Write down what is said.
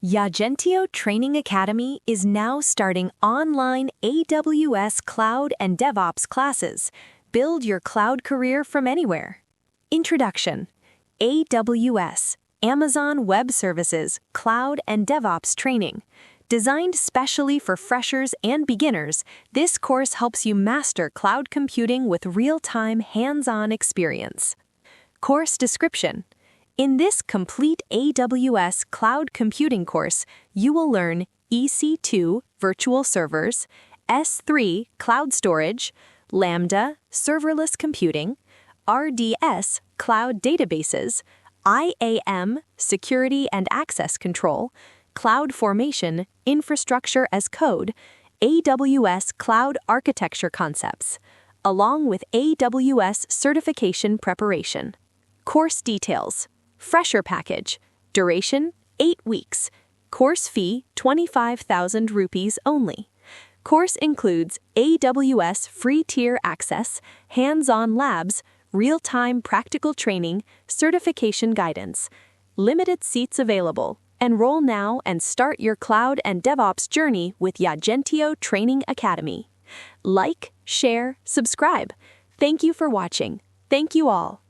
Yajentio Training Academy is now starting online AWS Cloud and DevOps classes. Build your cloud career from anywhere. Introduction: AWS, Amazon Web Services, Cloud and DevOps Training. Designed specially for freshers and beginners, this course helps you master cloud computing with real-time hands-on experience. Course description: in this complete AWS Cloud Computing course, you will learn EC2 virtual servers, S3 cloud storage, Lambda serverless computing, RDS cloud databases, IAM security and access control, cloud formation, infrastructure as code, AWS cloud architecture concepts, along with AWS certification preparation. Course details: Fresher package. Duration: 8 weeks. Course fee: 25,000 rupees only. Course includes AWS free tier access, hands-on labs, real-time practical training, certification guidance. Limited seats available. Enroll now and start your cloud and DevOps journey with Yajentio Training Academy. Like, share, subscribe. Thank you for watching. Thank you all.